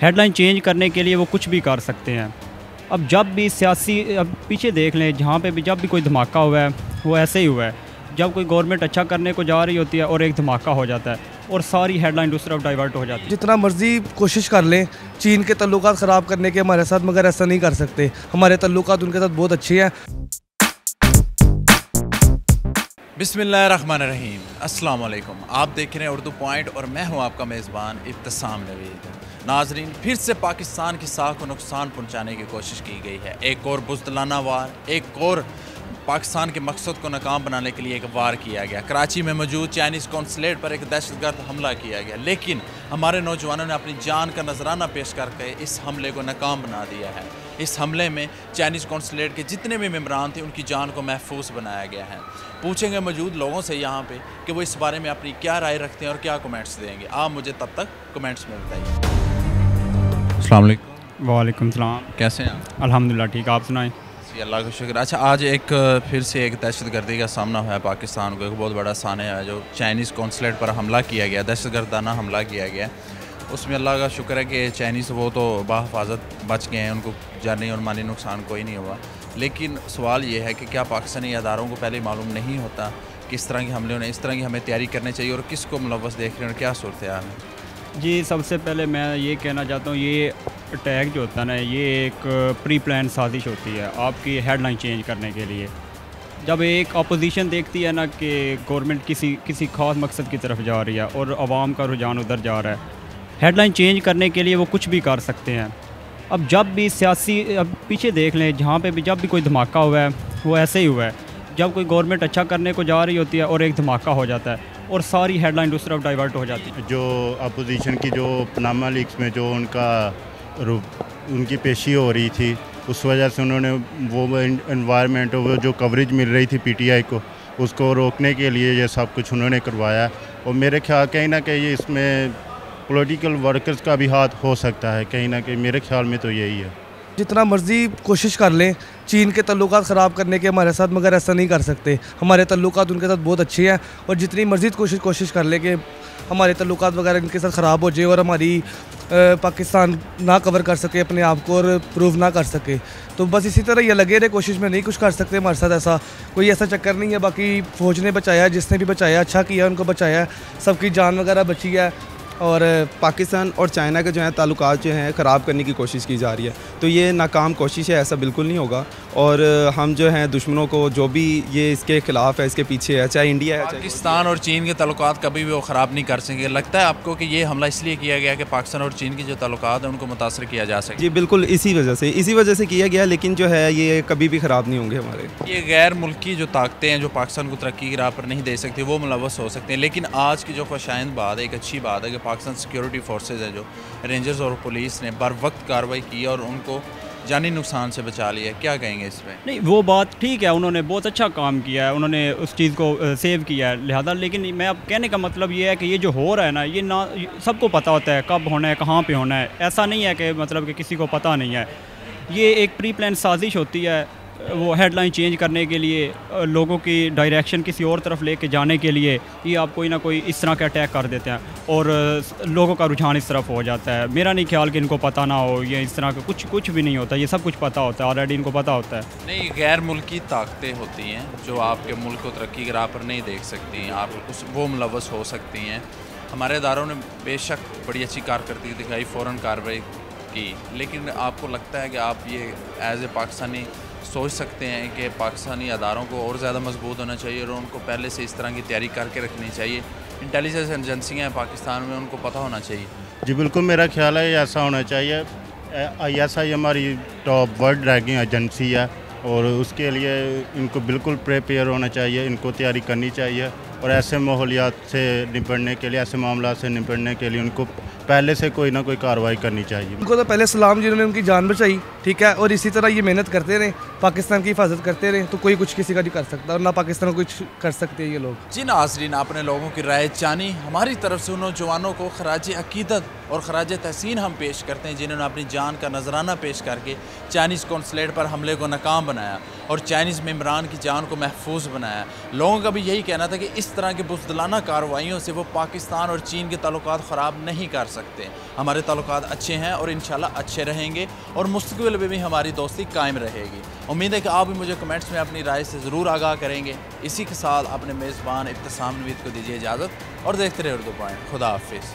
Headline change करने के लिए वो कुछ भी कर सकते हैं। अब जब भी सियासी अब पीछे देख लें, जहाँ पे भी जब भी कोई धमाका हुआ है वो ऐसे ही हुआ है। जब कोई गवर्नमेंट अच्छा करने को जा रही होती है और एक धमाका हो जाता है और सारी हेडलाइन दूसरी तरफ डाइवर्ट हो जाती है। जितना मर्जी कोशिश कर लें चीन के तल्लुकात ख़राब करने के हमारे साथ, मगर ऐसा नहीं कर सकते। हमारे तल्लुकात उनके साथ बहुत अच्छे हैं। बिस्मिल्लाहिर्रहमानिर्रहीम, अस्सलाम वालेकुम। आप देख रहे हैं उर्दू पॉइंट और मैं हूं आपका मेज़बान इब्तिसाम नवीद। नाजरीन, फिर से पाकिस्तान की साख को नुकसान पहुंचाने की कोशिश की गई है। एक और बुज़दिलाना वार, एक और पाकिस्तान के मकसद को नाकाम बनाने के लिए एक वार किया गया। कराची में मौजूद चाइनीज़ कौंसलेट पर एक दहशतगर्द हमला किया गया, लेकिन हमारे नौजवानों ने अपनी जान का नजराना पेश करके इस हमले को नाकाम बना दिया है। इस हमले में चाइनीज़ कौंसलेट के जितने भी मेम्बरान थे उनकी जान को महफूज बनाया गया है। पूछेंगे मौजूद लोगों से यहाँ पे कि वो इस बारे में अपनी क्या राय रखते हैं और क्या कमेंट्स देंगे। आप मुझे तब तक कमेंट्स में बताइए। अस्सलाम वालेकुम। वालेकुम सलाम। कैसे हैं आप? अल्हम्दुलिल्लाह ठीक, आप सुनाएं। जी अल्लाह का शुक्र। अच्छा, आज फिर से एक दहशतगर्दी का सामना हुआ है पाकिस्तान को। एक बहुत बड़ा सानिया है जो चाइनीज़ कौंसलेट पर हमला किया गया, दहशतगर्दाना हमला किया गया। उसमें अल्लाह का शुक्र है कि चाइनीज़ वो तो बाहिफाजत बच गए हैं, उनको जानी और माली नुकसान कोई नहीं हुआ। लेकिन सवाल ये है कि क्या पाकिस्तानी अदारों को पहले मालूम नहीं होता कि इस तरह के हमले होने, इस तरह की हमें तैयारी करनी चाहिए और किसको मुलव्वस देख रहे हैं और क्या सूरत हाल है? जी, सबसे पहले मैं ये कहना चाहता हूँ, ये अटैक जो होता है ना, ये एक प्री प्लान साजिश होती है आपकी हेडलाइन चेंज करने के लिए। जब एक अपोजिशन देखती है ना कि गवर्नमेंट किसी ख़ास मकसद की तरफ जा रही है और आवाम का रुझान उधर जा रहा है, हेडलाइन चेंज करने के लिए वो कुछ भी कर सकते हैं। अब जब भी सियासी अब पीछे देख लें, जहाँ पे भी जब भी कोई धमाका हुआ है वो ऐसे ही हुआ है। जब कोई गवर्नमेंट अच्छा करने को जा रही होती है और एक धमाका हो जाता है और सारी हेडलाइन दूसरी तरफ डाइवर्ट हो जाती है। जो अपोजिशन की जो पनामा लीक्स में जो उनकी पेशी हो रही थी, उस वजह से उन्होंने वो एनवायरनमेंट, वो जो कवरेज मिल रही थी पीटीआई को, उसको रोकने के लिए ये सब कुछ उन्होंने करवाया। और मेरे ख्याल कहीं ना कहीं इसमें पॉलिटिकल वर्कर्स का भी हाथ हो सकता है, कहीं ना कहीं मेरे ख्याल में तो यही है। जितना मर्जी कोशिश कर लें चीन के तल्लुकात ख़राब करने के हमारे साथ, मगर ऐसा नहीं कर सकते। हमारे तल्लुकात उनके साथ बहुत अच्छे हैं और जितनी मर्जी कोशिश कर लें कि हमारे तल्लुकात वगैरह इनके साथ ख़राब हो जाए और हमारी पाकिस्तान ना कवर कर सके अपने आप को और प्रूव ना कर सके, तो बस इसी तरह ये लगे रहे, कोशिश में नहीं कुछ कर सकते। हमारे साथ ऐसा कोई ऐसा चक्कर नहीं है। बाकी फ़ौज ने बचाया, जिसने भी बचाया अच्छा किया, उनको बचाया, सबकी जान वगैरह बची है। और पाकिस्तान और चाइना के जो है ताल्लुकात जो हैं ख़राब करने की कोशिश की जा रही है, तो ये नाकाम कोशिश है, ऐसा बिल्कुल नहीं होगा। और हम जो हैं दुश्मनों को, जो भी ये इसके ख़िलाफ़ है, इसके पीछे है, चाहे इंडिया है, पाकिस्तान और चीन के ताल्लुकात कभी भी वो ख़राब नहीं कर सकेंगे। लगता है आपको कि ये हमला इसलिए किया गया कि पाकिस्तान और चीन के जो ताल्लुकात हैं उनको मुतासर किया जा सके? जी बिल्कुल, इसी वजह से किया गया। लेकिन जो है ये कभी भी ख़राब नहीं होंगे हमारे। ये गैर मुल्की जो ताकतें हैं जो पाकिस्तान को तरक्की की राह पर नहीं दे सकती, वो मुलव्वस हो सकते हैं। लेकिन आज की जो खुशाइंद बात है, एक अच्छी बात है कि पाकिस्तान सिक्योरिटी फोर्सेज है, जो रेंजर्स और पुलिस ने बर वक्त कार्रवाई की और उनको जानी नुकसान से बचा लिया। क्या कहेंगे इस पर? नहीं, वो बात ठीक है, उन्होंने बहुत अच्छा काम किया है, उन्होंने उस चीज़ को सेव किया है लिहाजा। लेकिन मैं अब कहने का मतलब ये है कि ये जो हो रहा है ना, ये ना सबको पता होता है कब होना है, कहाँ पे होना है। ऐसा नहीं है कि मतलब कि किसी को पता नहीं है। ये एक प्री प्लान साजिश होती है, वो हेडलाइन चेंज करने के लिए, लोगों की डायरेक्शन किसी और तरफ लेके जाने के लिए ये आप कोई ना कोई इस तरह का अटैक कर देते हैं और लोगों का रुझान इस तरफ हो जाता है। मेरा नहीं ख्याल कि इनको पता ना हो, ये इस तरह का कुछ भी नहीं होता, ये सब कुछ पता होता है, ऑलरेडी इनको पता होता है। नहीं, गैर मुल्की ताकतें होती हैं जो आपके मुल्क को तरक्की की राह पर नहीं देख सकती, आप वो मुलव्वस हो सकती हैं। हमारे इदारों ने बेशक बड़ी अच्छी कारकर्दगी दिखाई, फ़ौरन कार्रवाई की, लेकिन आपको लगता है कि आप ये एज ए पाकिस्तानी सोच सकते हैं कि पाकिस्तानी अदारों को और ज़्यादा मजबूत होना चाहिए और उनको पहले से इस तरह की तैयारी करके रखनी चाहिए? इंटेलिजेंस एजेंसियाँ हैं पाकिस्तान में, उनको पता होना चाहिए। जी बिल्कुल, मेरा ख्याल है ऐसा होना चाहिए। ISI हमारी टॉप वर्ल्ड रैंकिंग एजेंसी है और उसके लिए इनको बिल्कुल प्रिपेयर होना चाहिए, इनको तैयारी करनी चाहिए। और ऐसे माहौलियात से निपटने के लिए, ऐसे मामला से निपटने के लिए उनको पहले से कोई ना कोई कार्रवाई करनी चाहिए। उनको तो पहले सलाम जिन्होंने उनकी जान बचाई, ठीक है, और इसी तरह ये मेहनत करते रहें। पाकिस्तान की हिफाजत करते रहे तो कोई कुछ किसी का नहीं कर सकता, और ना पाकिस्तान को कुछ कर सकते हैं ये लोग। जी नाज़रीन, आपने लोगों की राय जानी। हमारी तरफ से उन नौजवानों को खराज अकीदत और खराज तहसीन हम पेश करते हैं जिन्होंने अपनी जान का नजराना पेश करके चाइनीज़ कौंसलेट पर हमले को नाकाम बनाया और चाइनीज़ मेम्बरान की जान को महफूज बनाया। लोगों का भी यही कहना था कि इस तरह की बुज़दिलाना कार्रवाइयों से वो पाकिस्तान और चीन के ताल्लुकात ख़राब नहीं कर सकते। हमारे ताल्लुकात अच्छे हैं और इंशाल्लाह अच्छे रहेंगे और मुस्तक़बिल में भी हमारी दोस्ती कायम रहेगी। उम्मीद है कि आप भी मुझे कमेंट्स में अपनी राय से ज़रूर आगाह करेंगे। इसी के साथ अपने मेज़बान इब्तिसाम नवीद को दीजिए इजाज़त और देखते रहे उर्दू पॉइंट। खुदा हाफिज़।